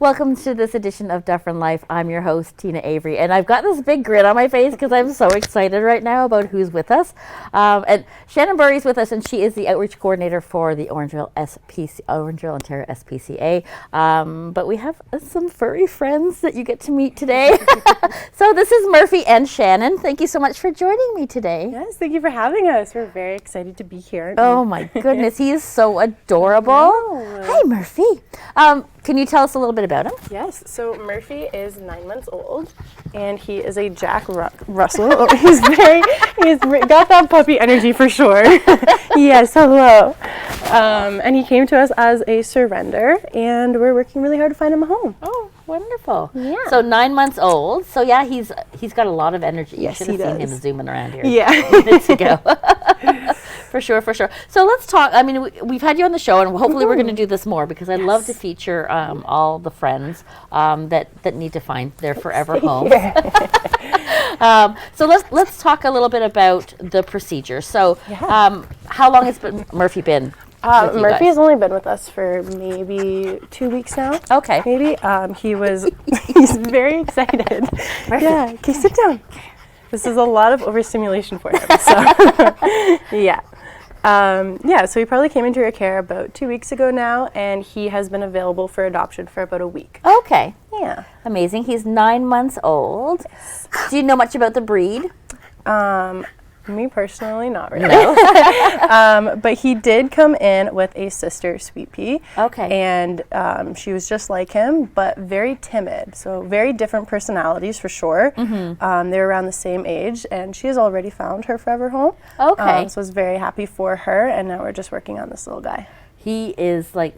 Welcome to this edition of Dufferin Life. I'm your host, Teena Avery, and I've got this big grin on my face because I'm so excited right now about who's with us. And Shannon Burry's with us, and she is the outreach coordinator for the Orangeville Ontario SPCA. But we have some furry friends that you get to meet today. So this is Murphy and Shannon. Thank you so much for joining me today. Yes, thank you for having us. We're very excited to be here. Oh my goodness, he is so adorable. Hi, Murphy. Can you tell us a little bit about him? Yes, so Murphy is 9 months old, and he is a Jack Russell. He's got that puppy energy for sure. Yes, hello. And he came to us as a surrender, and we're working really hard to find him a home. Oh, wonderful. Yeah. So 9 months old. So yeah, he's got a lot of energy. Yes, you should have seen him zooming around here. Yeah. Minutes ago. For sure. So let's talk. I mean, we've had you on the show, and hopefully we're going to do this more because I love to feature all the friends that need to find their forever home. So let's talk a little bit about the procedure. So how long has Murphy been? Murphy has only been with us for maybe 2 weeks now. Okay. Maybe. He's very excited. Murphy. Yeah. Okay, sit down. This is a lot of overstimulation for him. So yeah. So he probably came into your care about 2 weeks ago now, and he has been available for adoption for about a week. Okay. Yeah. Amazing. He's 9 months old. Yes. Do you know much about the breed? Me personally, not really. But he did come in with a sister, Sweet Pea. Okay. And she was just like him, but very timid. So very different personalities for sure. Mm-hmm. They're around the same age, and she has already found her forever home. Okay. So I was very happy for her, and now we're just working on this little guy. He is like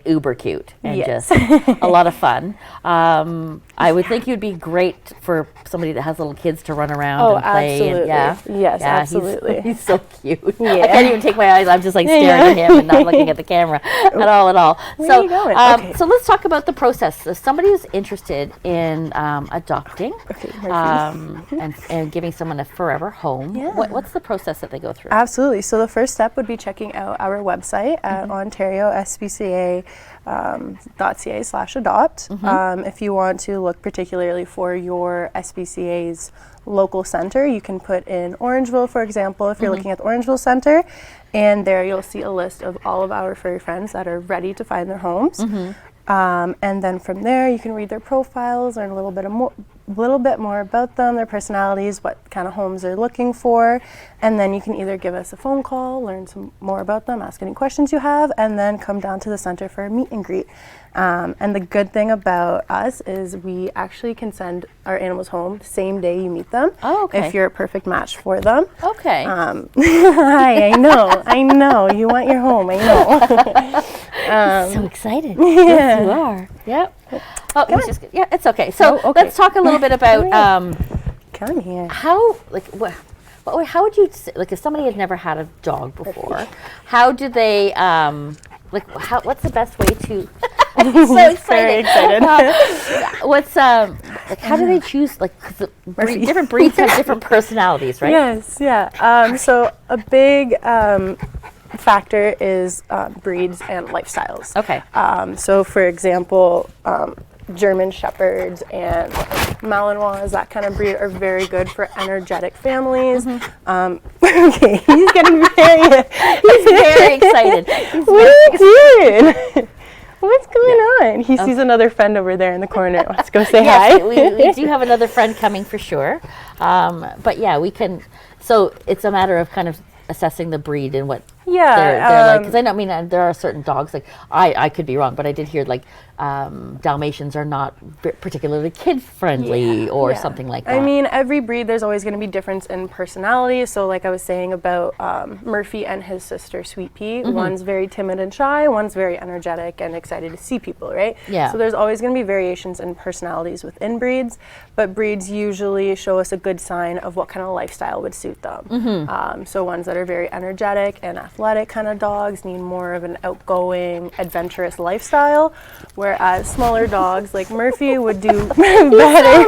uber cute and just a lot of fun. I would think you'd be great for somebody that has little kids to run around and play. Absolutely. And Yes, absolutely. He's so cute. Yeah. I can't even take my eyes. I'm just like staring at him and not looking at the camera at all. Where are you going? Okay. So let's talk about the process. If somebody is interested in adopting and giving someone a forever home, what's the process that they go through? Absolutely. So the first step would be checking out our website at OntarioSPCA.ca/adopt. If you want to look particularly for your SPCA's local center, you can put in Orangeville, for example, if you're looking at the Orangeville Center, and there you'll see a list of all of our furry friends that are ready to find their homes. And then from there, you can read their profiles, learn a little bit more about them, their personalities, what kind of homes they're looking for, and then you can either give us a phone call, learn some more about them, ask any questions you have, and then come down to the center for a meet and greet. And the good thing about us is we actually can send our animals home the same day you meet them. Oh, okay. If you're a perfect match for them. Okay. Hi, I know. You want your home, I know. So excited. Yes, you are. Yep. Oh, it's okay. So let's talk a little bit about come here. How would you if somebody had never had a dog before? How do they what's the best way to? I'm so excited. Very excited. How do they choose? Because different breeds have different personalities, right? Yes. Yeah. So a big factor is breeds and lifestyles. Okay. So for example, German Shepherds and Malinois, that kind of breed, are very good for energetic families. Okay, he's getting very excited. What are you doing? What's going on? He sees another friend over there in the corner. Let's go say hi. we do have another friend coming for sure. But yeah, we can. So it's a matter of kind of assessing the breed and what they're like. Because I mean, there are certain dogs, like I could be wrong, but I did hear like Dalmatians are not particularly kid-friendly or something like that. I mean, every breed, there's always going to be difference in personality. So like I was saying about Murphy and his sister, Sweet Pea, one's very timid and shy, one's very energetic and excited to see people, right? Yeah. So there's always going to be variations in personalities within breeds, but breeds usually show us a good sign of what kind of lifestyle would suit them. So ones that are very energetic and athletic kind of dogs need more of an outgoing, adventurous lifestyle, where for smaller dogs, like Murphy would do better.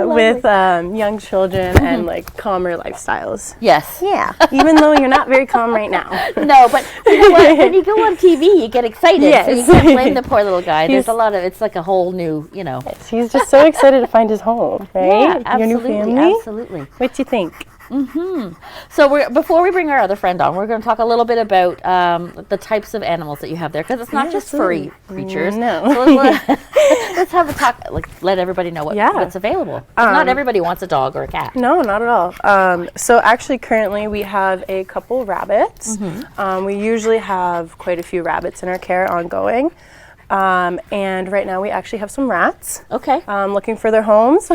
With young children and like calmer lifestyles. Yes. Yeah, even though you're not very calm right now. No, but you know what? When you go on TV, you get excited. Yes. So you can't blame the poor little guy. There's a lot of, it's like a whole new, you know. Yes, he's just so excited to find his home, right? Yeah, absolutely, your new family. Absolutely. What do you think? So before we bring our other friend on, we're going to talk a little bit about the types of animals that you have there, because it's not just furry creatures. No. So let's have a talk, like let everybody know what's available. 'Cause not everybody wants a dog or a cat. No, not at all. So actually currently we have a couple rabbits. We usually have quite a few rabbits in our care ongoing. And right now we actually have some rats. Okay. Looking for their homes.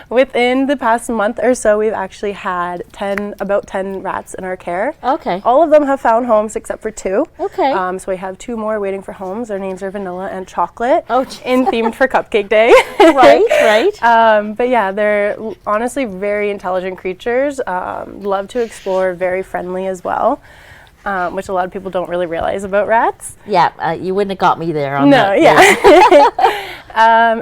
Within the past month or so, we've actually had about 10 rats in our care. Okay. All of them have found homes except for 2. Okay. So we have 2 more waiting for homes. Their names are Vanilla and Chocolate. Oh, geez. In themed for Cupcake Day. Right. But yeah, they're honestly very intelligent creatures. Love to explore, very friendly as well. Which a lot of people don't really realize about rats. Yeah, you wouldn't have got me there on that.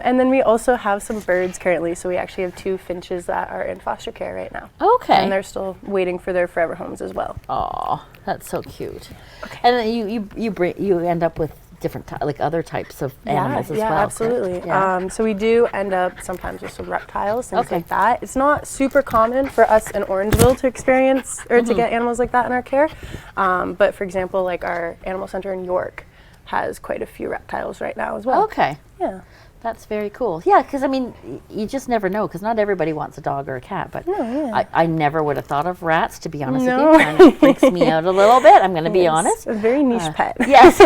And then we also have some birds currently. So we actually have 2 finches that are in foster care right now. Okay. And they're still waiting for their forever homes as well. Oh, that's so cute. Okay. And then you end up with different like other types of animals as well. Yeah, absolutely. Yeah. So we do end up sometimes with some reptiles, things like that. It's not super common for us in Orangeville to experience or to get animals like that in our care. But for example, like our animal center in York has quite a few reptiles right now as well. Okay. Yeah. That's very cool. Yeah, because I mean, you just never know, because not everybody wants a dog or a cat. But I never would have thought of rats, to be honest with you. Kind of freaks me out a little bit. I'm going to be honest. A very niche pet. Yes,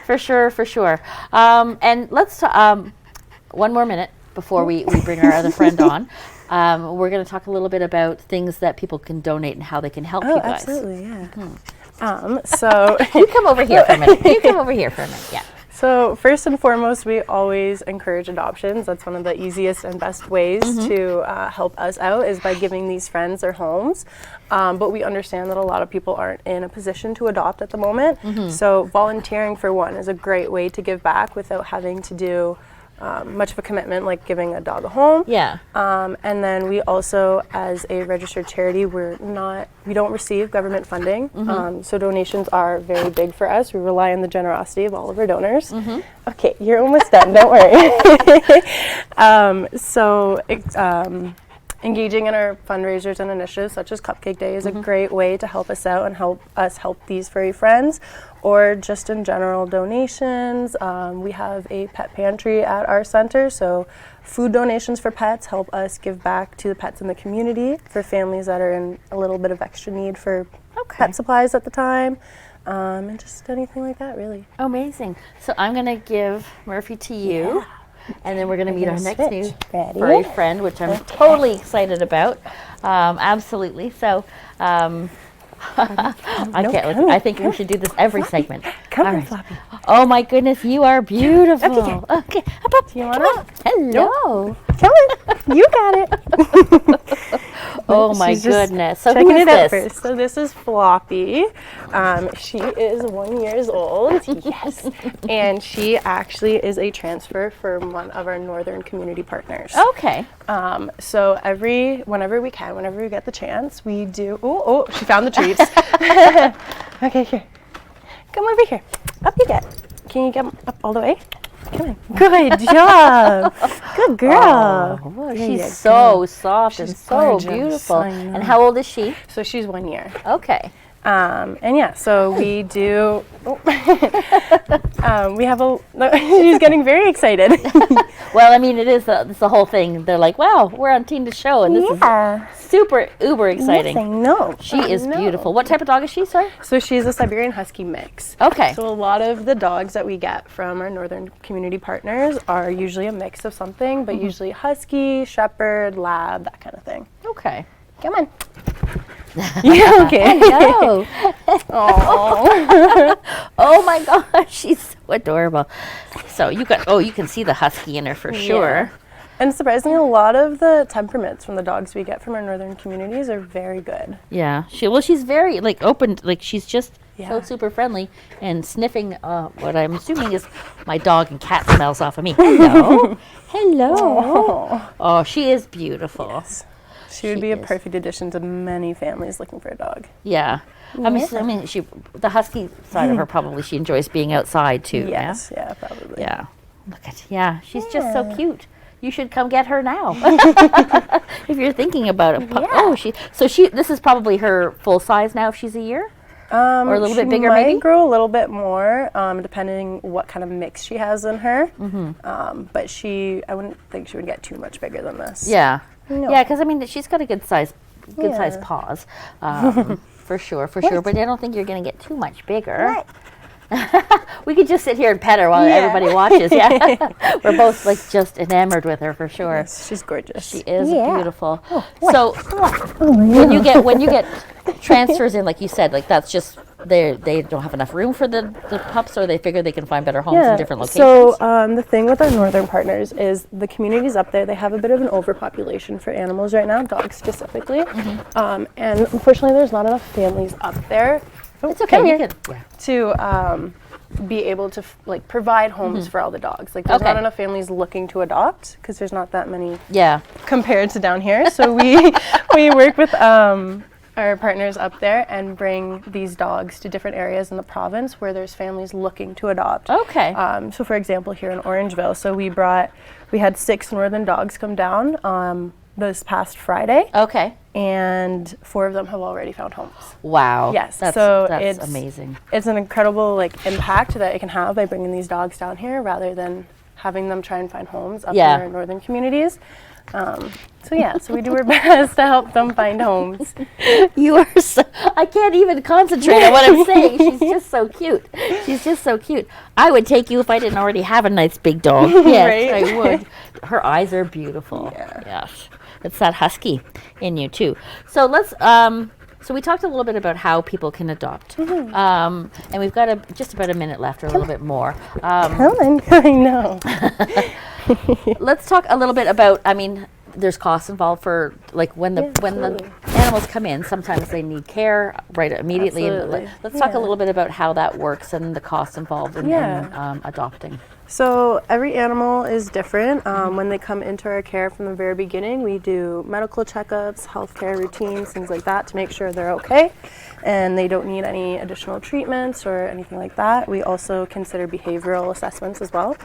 for sure. And let's one more minute before we bring our other friend on. We're going to talk a little bit about things that people can donate and how they can help you guys. Absolutely, yeah. So you come over here for a minute. Yeah. So first and foremost, we always encourage adoptions. That's one of the easiest and best ways to help us out, is by giving these friends their homes. But we understand that a lot of people aren't in a position to adopt at the moment. So volunteering, for one, is a great way to give back without having to do much of a commitment, like giving a dog a home. Yeah. And then we also, as a registered charity, we don't receive government funding. So donations are very big for us. We rely on the generosity of all of our donors. Okay, you're almost done, don't worry. Engaging in our fundraisers and initiatives such as Cupcake Day is a great way to help us out and help us help these furry friends, or just in general donations. We have a pet pantry at our center, so food donations for pets help us give back to the pets in the community for families that are in a little bit of extra need for pet supplies at the time. And just anything like that, really. Amazing. So I'm going to give Murphy to you. Yeah. And then we're going to meet our next new furry friend, which I'm totally excited about. Absolutely. So I think we should do this every segment. Come on, Floppy. Oh my goodness, you are beautiful. Okay. Do you want it? Hello. Come on. You got it. Oh my goodness. So checking who is it out this? first. So this is Floppy. She is 1 year old. Yes. And she actually is a transfer from one of our northern community partners. Okay. So whenever we get the chance, we do. Oh, she found the treats. Okay, here. Come over here. Up you get. Can you get up all the way? Come on. Good job. Good girl. Oh, she's so soft and so gorgeous. beautiful. And how old is she? So she's 1 year. Okay. And yeah, so we do. We have she's getting very excited. Well, I mean, it's the whole thing. They're like, wow, we're on Teena's show, and this is super uber exciting. Yes, I know. She is beautiful. What type of dog is she, sorry? So she's a Siberian Husky mix. Okay. So a lot of the dogs that we get from our northern community partners are usually a mix of something, but usually Husky, Shepherd, Lab, that kind of thing. Okay. Come on. Yeah, okay. No. Oh my gosh, she's so adorable. So you can see the Husky in her for sure. And surprisingly, a lot of the temperaments from the dogs we get from our northern communities are very good. Yeah, she's very like open, like she's just so Yeah. super friendly and sniffing what I'm assuming is my dog and cat smells off of me. Hello, hello. Oh, she is beautiful. Yes. She would She be a is. perfect addition to many families looking for a dog. Yeah, I mean, the husky side of her probably she enjoys being outside too. Yes, yeah, probably. Yeah. Look at she's just so cute. You should come get her now. If you're thinking about it. Oh, this is probably her full size now if she's a year? Or a little bit bigger she might maybe? grow a little bit more, depending what kind of mix she has in her. But I wouldn't think she would get too much bigger than this. Yeah. No. Yeah, because I mean she's got a good size Yeah. paws. For sure. But I don't think you're going to get too much bigger. We could just sit here and pet her while everybody watches. Yeah, we're both like just enamored with her for sure. Yes, she's gorgeous. She is beautiful. So when you get transfers in, like you said, like that's just they don't have enough room for the pups, or they figure they can find better homes in different locations. So the thing with our northern partners is the communities up there, they have a bit of an overpopulation for animals right now, dogs specifically. And unfortunately, there's not enough families up there. It's okay. You can. To be able to provide homes for all the dogs. Like there's not enough families looking to adopt because there's not that many compared to down here. So we work with our partners up there and bring these dogs to different areas in the province where there's families looking to adopt. Okay. So for example, here in Orangeville, so we had 6 northern dogs come down this past Friday. Okay. And 4 of them have already found homes. Wow. Yes. That's it's amazing. It's an incredible impact that it can have by bringing these dogs down here rather than having them try and find homes up in our northern communities. So we do our best to help them find homes. You are I can't even concentrate on what I'm saying. She's just so cute. She's just so cute. I would take you if I didn't already have a nice big dog. Yes, Right? I would. Her eyes are beautiful. Yeah. Yes. It's that husky in you too. So let's so we talked a little bit about how people can adopt. And we've got just about a minute left or a little bit more. Helen, I know. Let's talk a little bit about, I mean, there's costs involved for when the animals come in, sometimes they need care right immediately. Absolutely. Let's talk a little bit about how that works and the costs involved in adopting. So every animal is different. When they come into our care from the very beginning, we do medical checkups, healthcare routines, things like that to make sure they're okay and they don't need any additional treatments or anything like that. We also consider behavioral assessments as well.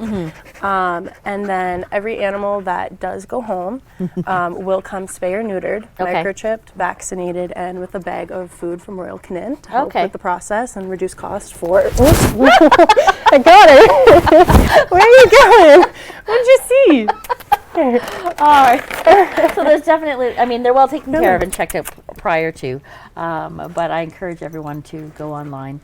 And then every animal that does go home will come spay or neutered, microchipped, vaccinated, and with a bag of food from Royal Canin to help with the process and reduce cost for... I got it! Where are you going? What did you see? So there's definitely, I mean, they're well taken care of and checked out prior to, but I encourage everyone to go online,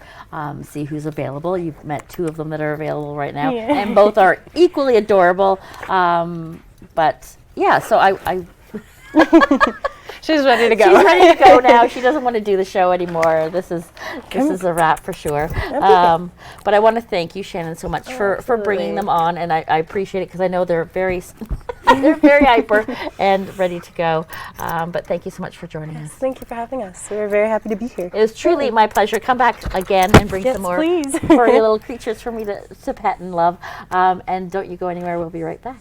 see who's available. You've met 2 of them that are available right now, and both are equally adorable. But yeah, so I She's ready to go. She's ready to go now. She doesn't want to do the show anymore. This is a wrap for sure. But I want to thank you, Shannon, so much for bringing them on, and I appreciate it because I know they're very they're very hyper and ready to go. But thank you so much for joining us. Thank you for having us. We're very happy to be here. It was truly my pleasure. Come back again and bring some more please. furry little creatures for me to pet and love. And don't you go anywhere. We'll be right back.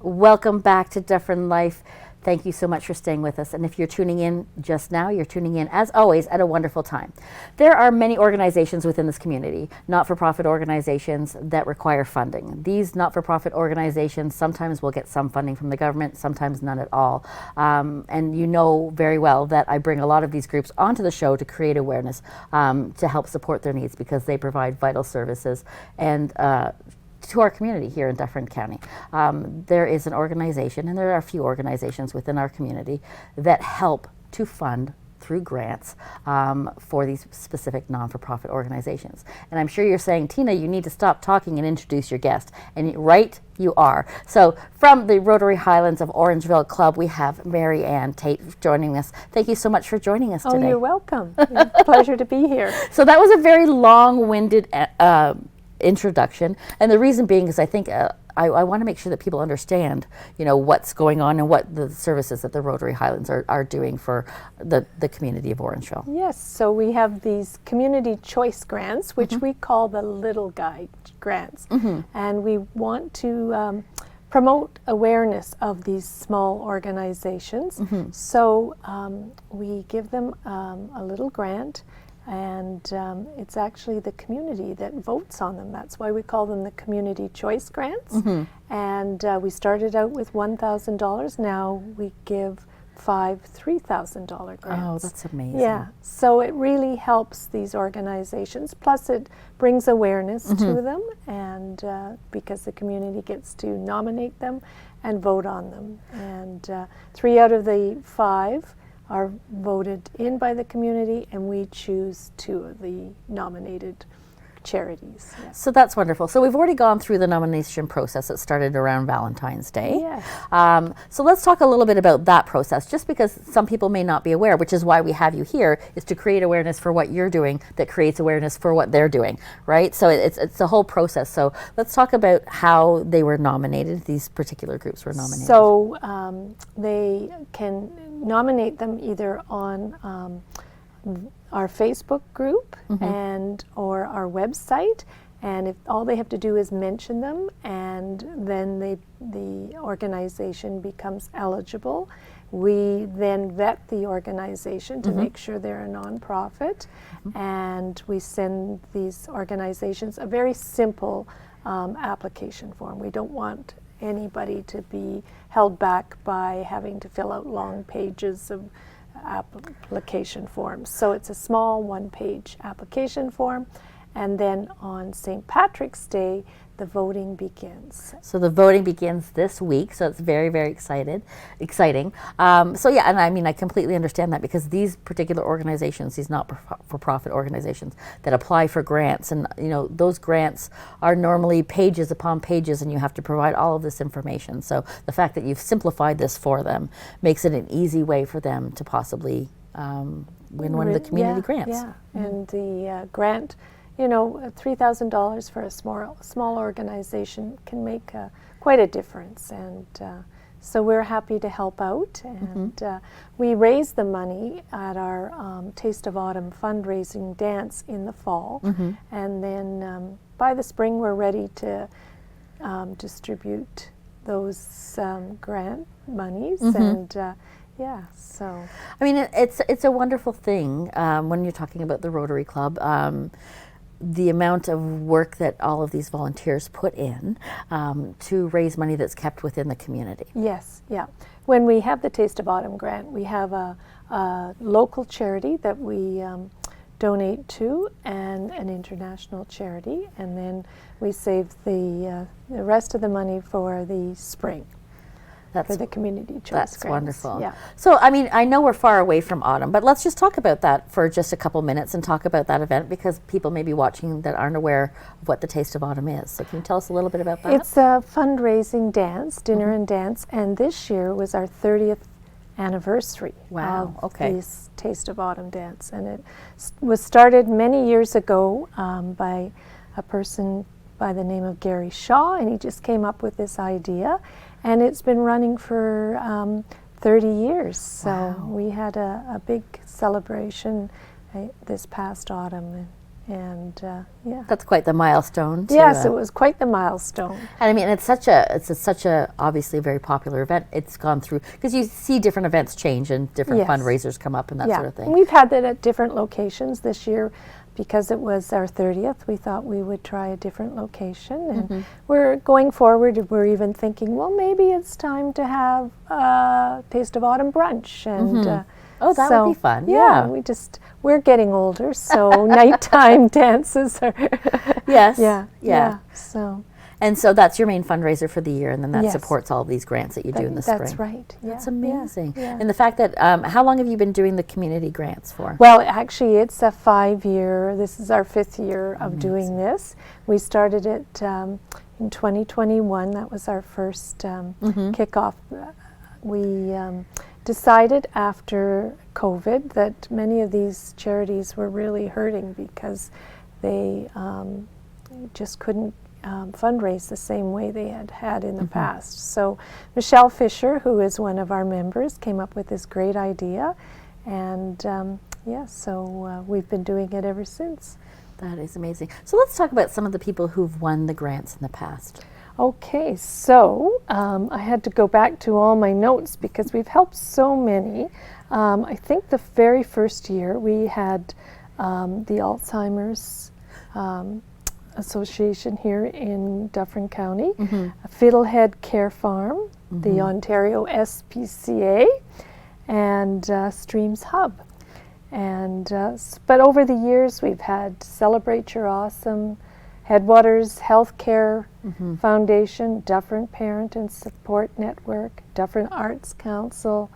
Welcome back to Dufferin Life. Thank you so much for staying with us. And if you're tuning in just now, you're tuning in, as always, at a wonderful time. There are many organizations within this community, not-for-profit organizations that require funding. These not-for-profit organizations sometimes will get some funding from the government, sometimes none at all. And you know very well that I bring a lot of these groups onto the show to create awareness, to help support their needs because they provide vital services and to our community here in Dufferin County. There is an organization, and there are a few organizations within our community that help to fund through grants for these specific non-for-profit organizations. And I'm sure you're saying, Teena, you need to stop talking and introduce your guest. And right, you are. So from the Rotary Highlands of Orangeville Club, we have Mary Ann Tate joining us. Thank you so much for joining us today. Oh, you're welcome. It's a pleasure to be here. So that was a very long-winded introduction, and the reason being is I think I want to make sure that people understand, what's going on and what the services that the Rotary Highlands are doing for the community of Orangeville. Yes, so we have these community choice grants, which we call the little guy grants, and we want to promote awareness of these small organizations. So we give them a little grant, and it's actually the community that votes on them. That's why we call them the community choice grants. And we started out with $1,000. Now we give 5 $3,000 grants. Oh, that's amazing. Yeah, so it really helps these organizations. Plus it brings awareness to them, and because the community gets to nominate them and vote on them. And 3 out of the 5 are voted in by the community, and we choose 2 of the nominated charities. Yeah. So that's wonderful. So we've already gone through the nomination process that started around Valentine's Day. Yes. So let's talk a little bit about that process, just because some people may not be aware, which is why we have you here, is to create awareness for what you're doing that creates awareness for what they're doing, right? So it's a whole process. So let's talk about how they were nominated, these particular groups were nominated. So they can nominate them either on our Facebook group and or our website, and if all they have to do is mention them, and then the organization becomes eligible. We then vet the organization to make sure they're a nonprofit, and we send these organizations a very simple application form. We don't want anybody to be held back by having to fill out long pages of application forms. So it's a small 1-page application form, and then on St. Patrick's Day the voting begins. So the voting begins this week, so it's very, very exciting. So yeah, and I mean, I completely understand that, because these particular organizations, these not-for-profit organizations that apply for grants, and those grants are normally pages upon pages, and you have to provide all of this information. So the fact that you've simplified this for them makes it an easy way for them to possibly win one of the community grants. Yeah, and the grant, $3,000 for a small organization can make quite a difference, and so we're happy to help out. And we raise the money at our Taste of Autumn fundraising dance in the fall, and then by the spring we're ready to distribute those grant monies. And yeah, so I mean, it's a wonderful thing when you're talking about the Rotary Club. The amount of work that all of these volunteers put in to raise money that's kept within the community. Yes, yeah. When we have the Taste of Autumn grant, we have a local charity that we donate to, and an international charity, and then we save the rest of the money for the spring. For the community choice That's grants. wonderful. Yeah. So, I mean, I know we're far away from autumn, but let's just talk about that for just a couple minutes and talk about that event, because people may be watching that aren't aware of what the Taste of Autumn is. So can you tell us a little bit about that? It's a fundraising dance, dinner and dance, and this year was our 30th anniversary of this Taste of Autumn dance. And it was started many years ago by a person by the name of Gary Shaw, and he just came up with this idea. And it's been running for 30 years. So we had a big celebration this past autumn, and yeah. That's quite the milestone. Yes, it was quite the milestone. And I mean, it's such a obviously very popular event. It's gone through, because you see different events change and different fundraisers come up and that sort of thing. And we've had that at different locations this year. Because it was our 30th, we thought we would try a different location. And we're going forward, we're even thinking, well, maybe it's time to have a Taste of Autumn brunch. And that would be fun. Yeah, we're getting older, so nighttime dances are Yes. Yeah. So And so that's your main fundraiser for the year, and then that Yes. supports all of these grants that you do in the spring. That's right. Yeah. That's amazing. Yeah. And the fact that, how long have you been doing the community grants for? Well, actually, it's a 5-year. This is our 5th year of doing this. We started it in 2021. That was our first kickoff. We decided after COVID that many of these charities were really hurting because they just couldn't fundraise the same way they had in the past. So Michelle Fisher, who is one of our members, came up with this great idea, and so we've been doing it ever since. That is amazing. So let's talk about some of the people who've won the grants in the past. Okay, so I had to go back to all my notes because we've helped so many. I think the very first year we had the Alzheimer's Association here in Dufferin County, Fiddlehead Care Farm, the Ontario SPCA, and Streams Hub. And but over the years we've had Celebrate Your Awesome, Headwaters Healthcare Foundation, Dufferin Parent and Support Network, Dufferin Arts Council,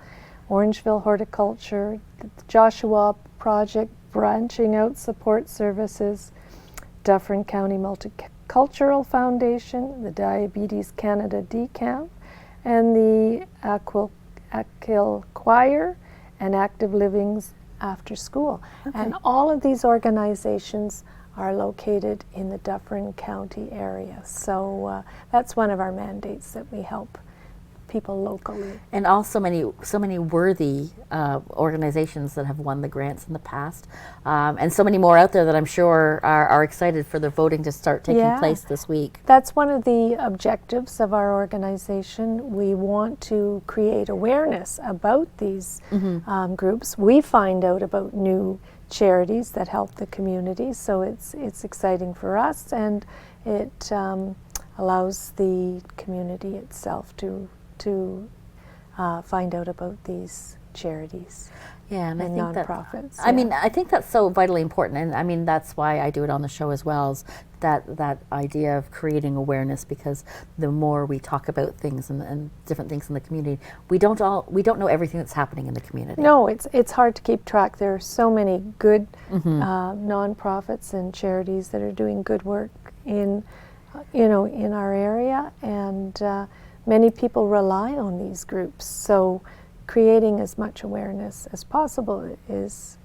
Orangeville Horticulture, the Joshua Project, Branching Out Support Services, Dufferin County Multicultural Foundation, the Diabetes Canada DCAMP, and the Aquil Choir and Active Livings After School. And all of these organizations are located in the Dufferin County area. So that's one of our mandates, that we help people locally. And also so many worthy organizations that have won the grants in the past, and so many more out there that I'm sure are excited for the voting to start taking place this week. That's one of the objectives of our organization. We want to create awareness about these groups. We find out about new charities that help the community, so it's exciting for us, and it allows the community itself to find out about these charities and I think nonprofits. I mean, I think that's so vitally important, and I mean that's why I do it on the show as well, is that idea of creating awareness, because the more we talk about things and different things in the community, we don't know everything that's happening in the community. No, it's hard to keep track. There are so many good nonprofits and charities that are doing good work in our area, and many people rely on these groups. So creating as much awareness as possible is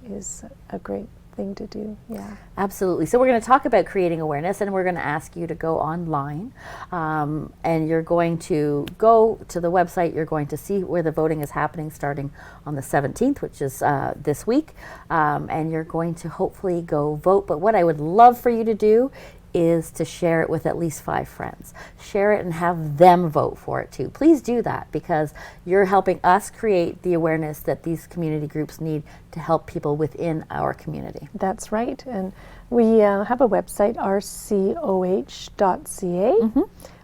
a great thing to do. Yeah. Absolutely. So we're going to talk about creating awareness, and we're going to ask you to go online, and you're going to go to the website. You're going to see where the voting is happening starting on the 17th, which is this week, and you're going to hopefully go vote. But what I would love for you to do is to share it with at least 5 friends. Share it and have them vote for it too. Please do that, because you're helping us create the awareness that these community groups need to help people within our community. That's right. And we have a website, rcoh.ca,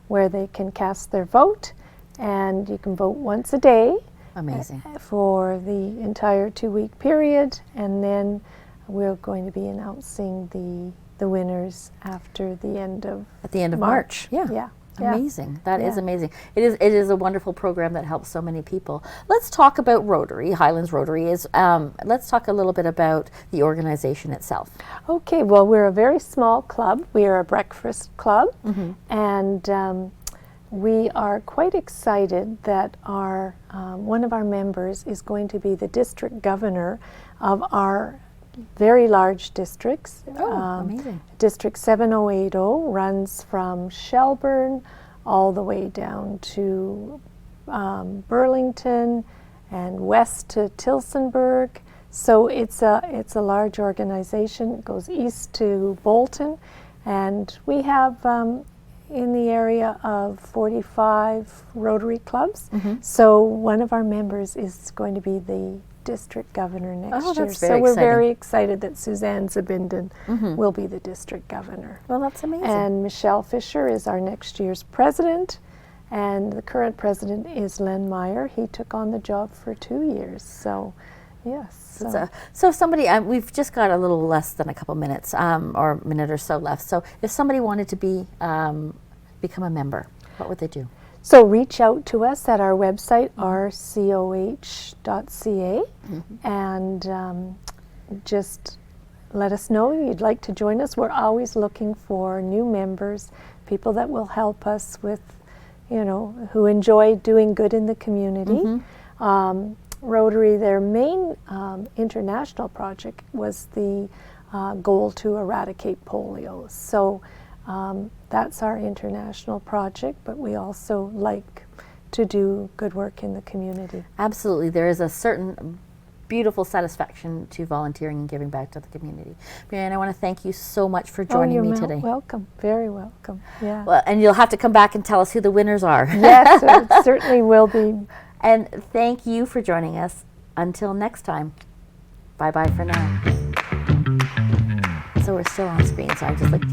where they can cast their vote, and you can vote once a day. Amazing. For the entire 2-week period, and then we're going to be announcing the winners after the end of March. Yeah. Amazing. That is amazing. It is a wonderful program that helps so many people. Let's talk about Rotary. Highlands Rotary is, let's talk a little bit about the organization itself. Okay, well, we're a very small club. We are a breakfast club, and we are quite excited that our one of our members is going to be the district governor of our very large districts. Amazing. District 7080 runs from Shelburne all the way down to Burlington and west to Tilsonburg. So it's a large organization. It goes east to Bolton, and we have in the area of 45 Rotary clubs. So one of our members is going to be the district governor next year. That's So we're very excited that Suzanne Zabinden will be the district governor. Well, that's amazing. And Michelle Fisher is our next year's president, and the current president is Len Meyer. He took on the job for 2 years. So, yes. So if somebody, we've just got a little less than a couple minutes, or a minute or so left. So if somebody wanted to become a member, what would they do? So reach out to us at our website, rcoh.ca, and just let us know you'd like to join us. We're always looking for new members, people that will help us with, who enjoy doing good in the community. Rotary, their main international project was the goal to eradicate polio. So that's our international project, but we also like to do good work in the community. Absolutely. There is a certain beautiful satisfaction to volunteering and giving back to the community. Marianne, I want to thank you so much for joining me today. Welcome, very welcome. Yeah. Well, and you'll have to come back and tell us who the winners are. Yes, it certainly will be. And thank you for joining us. Until next time, bye-bye for now. So we're still on screen, so I'm just like...